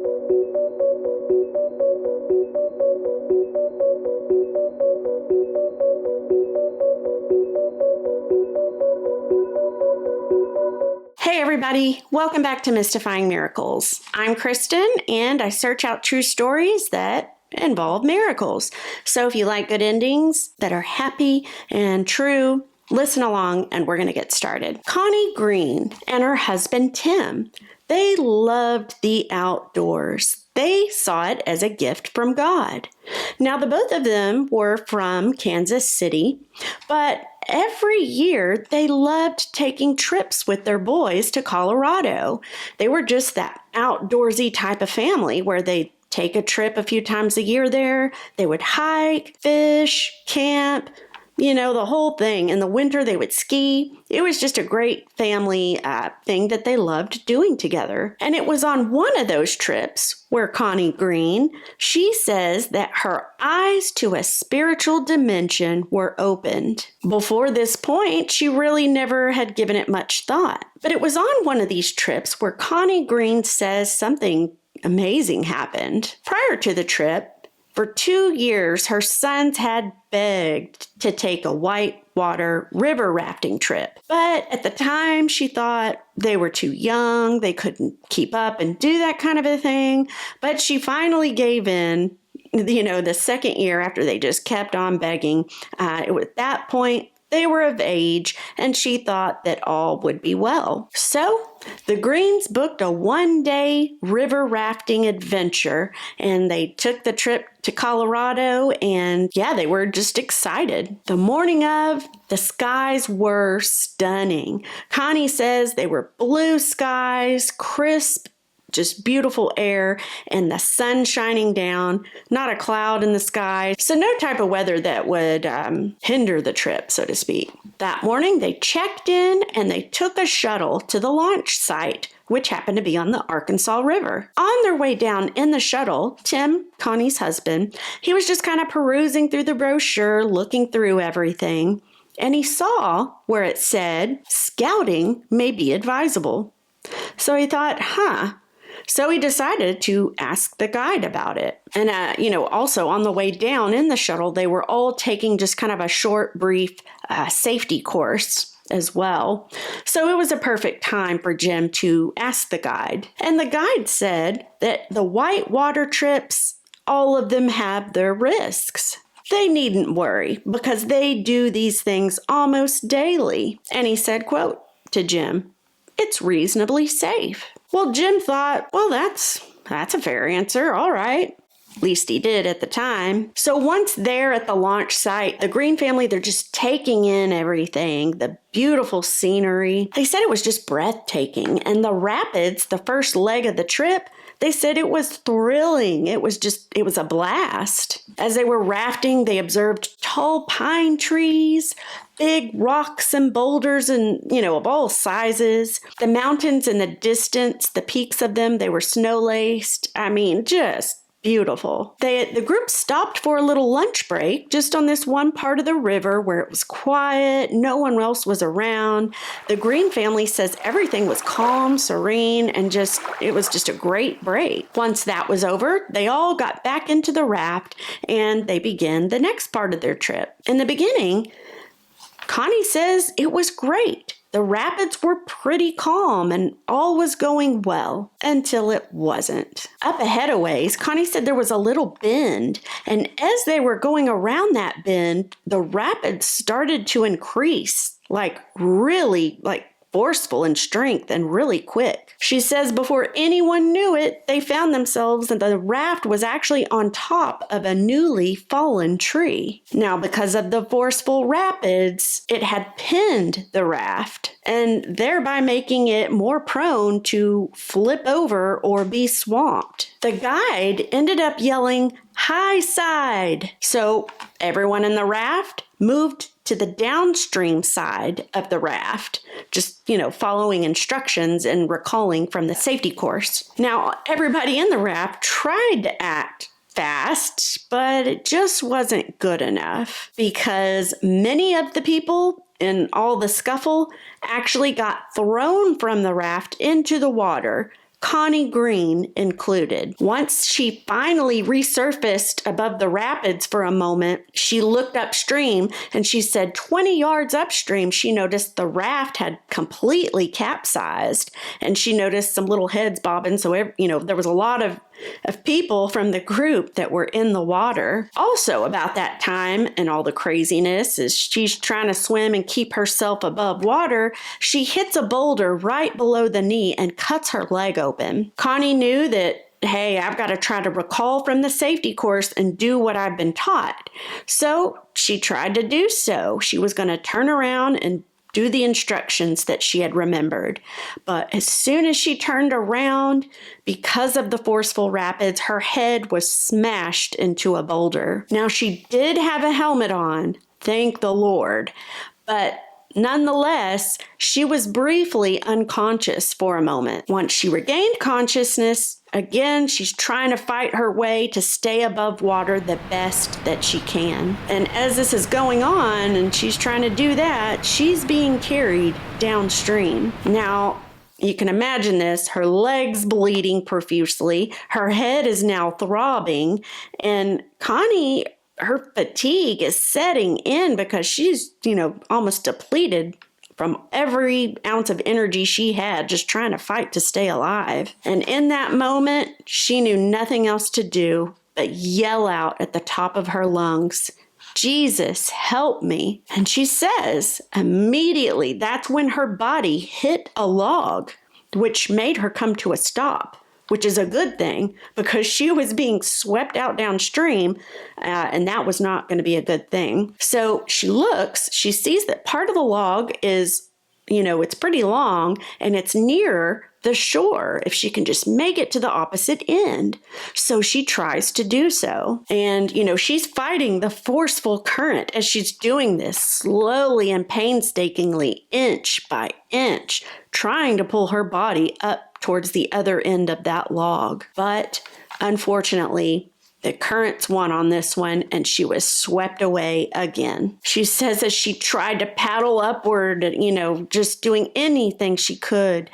Hey everybody, welcome back to Mystifying Miracles. I'm Kristen and I search out true stories that involve miracles. So if you like good endings that are happy and true, listen along and we're going to get started. Connie Green and her husband Tim, they loved the outdoors. They saw it as a gift from God. Now, the both of them were from Kansas City, but every year they loved taking trips with their boys to Colorado. They were just that outdoorsy type of family where they take a trip a few times a year there. They would hike, fish, camp, the whole thing. In the winter, they would ski. It was just a great family thing that they loved doing together. And it was on one of those trips where Connie Green, she says that her eyes to a spiritual dimension were opened. Before this point, she really never had given it much thought. But it was on one of these trips where Connie Green says something amazing happened. Prior to the trip, for 2 years, her sons had begged to take a whitewater river rafting trip. But at the time, she thought they were too young, they couldn't keep up and do that kind of a thing. But she finally gave in, the second year after they just kept on begging. At that point, they were of age, and she thought that all would be well. So the Greens booked a one-day river rafting adventure, and they took the trip to Colorado, and they were just excited. The morning of, the skies were stunning. Connie says they were blue skies, crisp, just beautiful air, and the sun shining down, not a cloud in the sky. So no type of weather that would hinder the trip, so to speak. That morning, they checked in and they took a shuttle to the launch site, which happened to be on the Arkansas River. On their way down in the shuttle, Tim, Connie's husband, he was just kind of perusing through the brochure, looking through everything, and he saw where it said, "Scouting may be advisable." So he thought, So he decided to ask the guide about it. And, also on the way down in the shuttle, they were all taking just kind of a short, brief safety course as well. So it was a perfect time for Jim to ask the guide. And the guide said that the whitewater trips, all of them have their risks. They needn't worry because they do these things almost daily. And he said, quote, to Jim, "It's reasonably safe." Well, Jim thought, that's a fair answer. All right. At least he did at the time. So once there at the launch site, the Green family, they're just taking in everything, the beautiful scenery. They said it was just breathtaking. And the rapids, the first leg of the trip, they said it was thrilling. It was a blast. As they were rafting, they observed tall pine trees, big rocks and boulders and, of all sizes. The mountains in the distance, the peaks of them, they were snow-laced. Just beautiful. The group stopped for a little lunch break just on this one part of the river where it was quiet. No one else was around. The Green family says everything was calm, serene, and it was just a great break. Once that was over, they all got back into the raft and they began the next part of their trip. In the beginning, Connie says it was great. The rapids were pretty calm and all was going well until it wasn't. Up ahead a ways, Connie said there was a little bend, and as they were going around that bend, the rapids started to increase, really forceful in strength and really quick. She says before anyone knew it, they found themselves and the raft was actually on top of a newly fallen tree. Now, because of the forceful rapids, it had pinned the raft and thereby making it more prone to flip over or be swamped. The guide ended up yelling, "High side!" So everyone in the raft moved to the downstream side of the raft, just, following instructions and recalling from the safety course. Now, everybody in the raft tried to act fast, but it just wasn't good enough because many of the people in all the scuffle actually got thrown from the raft into the water, Connie Green included. Once she finally resurfaced above the rapids for a moment, she looked upstream and she said 20 yards upstream, she noticed the raft had completely capsized, and she noticed some little heads bobbing. So, there was a lot of people from the group that were in the water. Also, about that time and all the craziness, as she's trying to swim and keep herself above water, she hits a boulder right below the knee and cuts her leg open. Connie knew that, hey, I've got to try to recall from the safety course and do what I've been taught. So she tried to do so. She was going to turn around and do the instructions that she had remembered. But as soon as she turned around, because of the forceful rapids, her head was smashed into a boulder. Now, she did have a helmet on, thank the Lord, but nonetheless, she was briefly unconscious for a moment. Once she regained consciousness, again, she's trying to fight her way to stay above water the best that she can. And as this is going on and she's trying to do that, she's being carried downstream. Now, you can imagine this, her legs bleeding profusely, her head is now throbbing, and Connie, her fatigue is setting in because she's, almost depleted from every ounce of energy she had just trying to fight to stay alive. And in that moment, she knew nothing else to do but yell out at the top of her lungs, "Jesus, help me." And she says immediately that's when her body hit a log, which made her come to a stop, which is a good thing because she was being swept out downstream, and that was not going to be a good thing. So she sees that part of the log is, it's pretty long and it's near the shore if she can just make it to the opposite end. So she tries to do so. And, she's fighting the forceful current as she's doing this slowly and painstakingly, inch by inch, trying to pull her body up towards the other end of that log. But unfortunately, the currents won on this one, and she was swept away again. She says as she tried to paddle upward, just doing anything she could,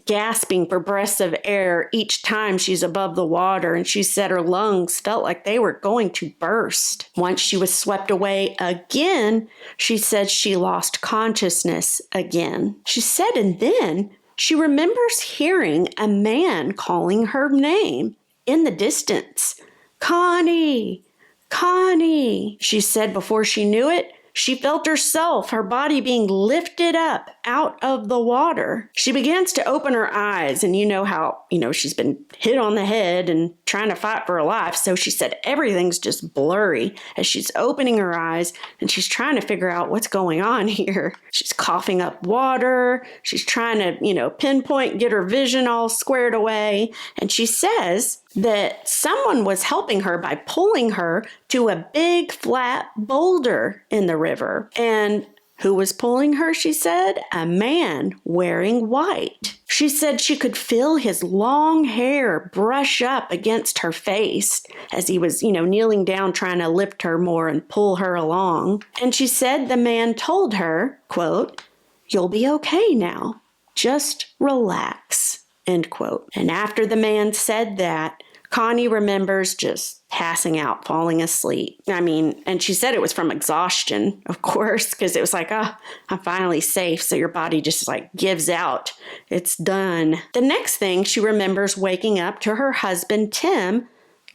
gasping for breaths of air each time she's above the water, and she said her lungs felt like they were going to burst. Once she was swept away again, she said she lost consciousness again. She said, and then she remembers hearing a man calling her name in the distance. "Connie, Connie," she said before she knew it. She felt herself, her body being lifted up out of the water. She begins to open her eyes, and how, she's been hit on the head and trying to fight for her life. So she said everything's just blurry as she's opening her eyes and she's trying to figure out what's going on here. She's coughing up water. She's trying to, pinpoint, get her vision all squared away. And she says that someone was helping her by pulling her to a big flat boulder in the river. And who was pulling her, she said? A man wearing white. She said she could feel his long hair brush up against her face as he was, kneeling down trying to lift her more and pull her along. And she said the man told her, quote, "You'll be okay now. Just relax," end quote. And after the man said that, Connie remembers just passing out, falling asleep. And she said it was from exhaustion, of course, because it was like, I'm finally safe. So your body just gives out. It's done. The next thing she remembers waking up to her husband, Tim,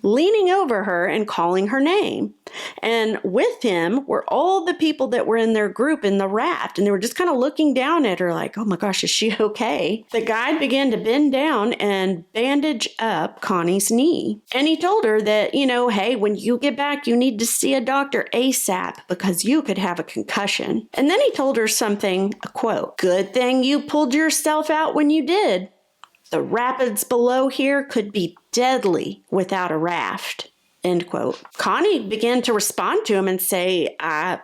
leaning over her and calling her name. And with him were all the people that were in their group in the raft. And they were just kind of looking down at her like, oh my gosh, is she okay? The guide began to bend down and bandage up Connie's knee. And he told her that, hey, when you get back, you need to see a doctor ASAP because you could have a concussion. And then he told her something, a quote, "Good thing you pulled yourself out when you did. The rapids below here could be deadly without a raft," end quote. Connie began to respond to him and say, I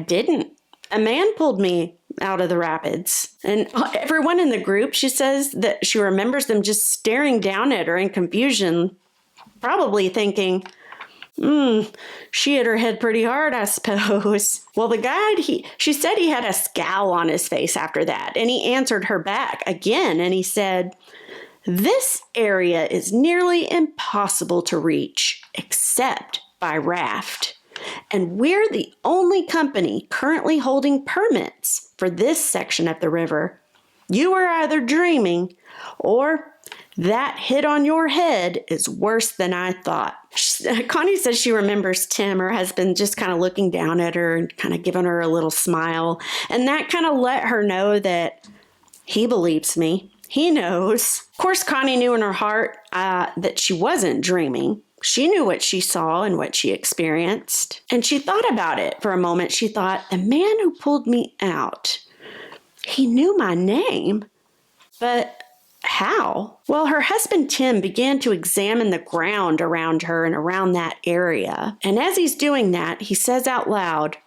didn't. A man pulled me out of the rapids. And everyone in the group, she says that she remembers them just staring down at her in confusion, probably thinking, she hit her head pretty hard, I suppose. Well, the guide, she said he had a scowl on his face after that, and he answered her back again, and he said, This area is nearly impossible to reach except by raft. And we're the only company currently holding permits for this section of the river. You are either dreaming or that hit on your head is worse than I thought. Connie says she remembers Tim, her husband, just kind of looking down at her and kind of giving her a little smile. And that kind of let her know that he believes me. He knows. Of course, Connie knew in her heart that she wasn't dreaming. She knew what she saw and what she experienced. And she thought about it for a moment. She thought, the man who pulled me out, he knew my name. But how? Well, her husband Tim began to examine the ground around her and around that area. And as he's doing that, he says out loud,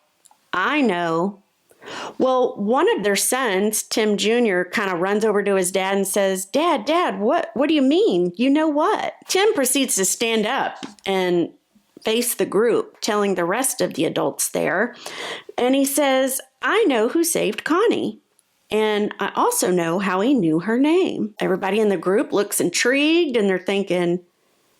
I know. Well, one of their sons, Tim Jr., kind of runs over to his dad and says, Dad, what do you mean? You know what? Tim proceeds to stand up and face the group, telling the rest of the adults there. And he says, I know who saved Connie. And I also know how he knew her name. Everybody in the group looks intrigued and they're thinking,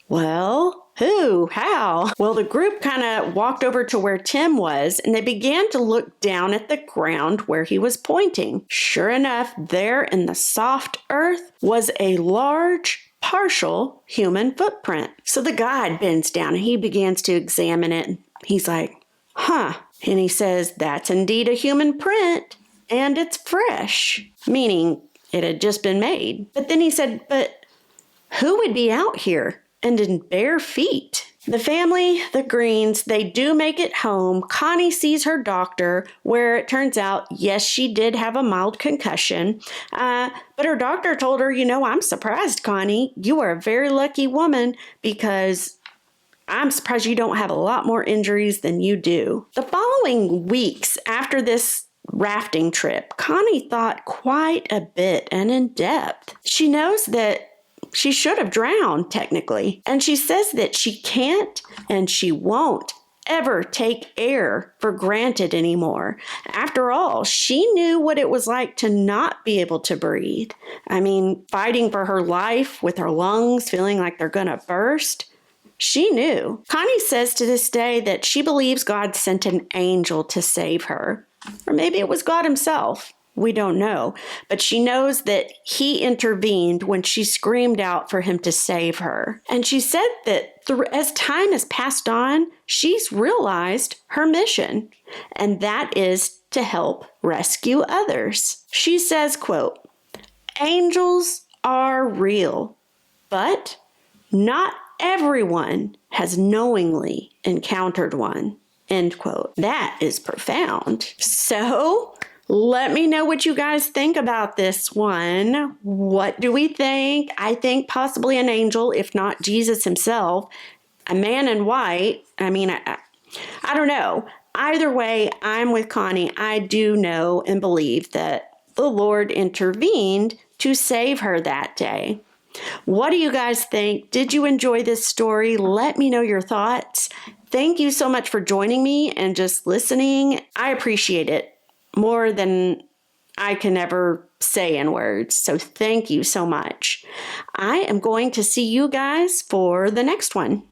well, who? How? Well, the group kind of walked over to where Tim was and they began to look down at the ground where he was pointing. Sure enough, there in the soft earth was a large, partial human footprint. So the guide bends down and he begins to examine it. He's like, huh. And he says, that's indeed a human print and it's fresh, meaning it had just been made. But then he said, but who would be out here and in bare feet? The family, the Greens, they do make it home. Connie sees her doctor, where it turns out, yes, she did have a mild concussion. But her doctor told her, I'm surprised, Connie. You are a very lucky woman because I'm surprised you don't have a lot more injuries than you do. The following weeks after this rafting trip, Connie thought quite a bit and in depth. She knows that she should have drowned, technically. And she says that she can't and she won't ever take air for granted anymore. After all, she knew what it was like to not be able to breathe. I mean, fighting for her life with her lungs feeling like they're going to burst. She knew. Connie says to this day that she believes God sent an angel to save her. Or maybe it was God himself. We don't know, but she knows that he intervened when she screamed out for him to save her. And she said that as time has passed on, she's realized her mission, and that is to help rescue others. She says, quote, angels are real, but not everyone has knowingly encountered one, end quote. That is profound. So let me know what you guys think about this one. What do we think? I think possibly an angel, if not Jesus himself. A man in white. I mean, I don't know. Either way, I'm with Connie. I do know and believe that the Lord intervened to save her that day. What do you guys think? Did you enjoy this story? Let me know your thoughts. Thank you so much for joining me and just listening. I appreciate it more than I can ever say in words. So thank you so much. I am going to see you guys for the next one.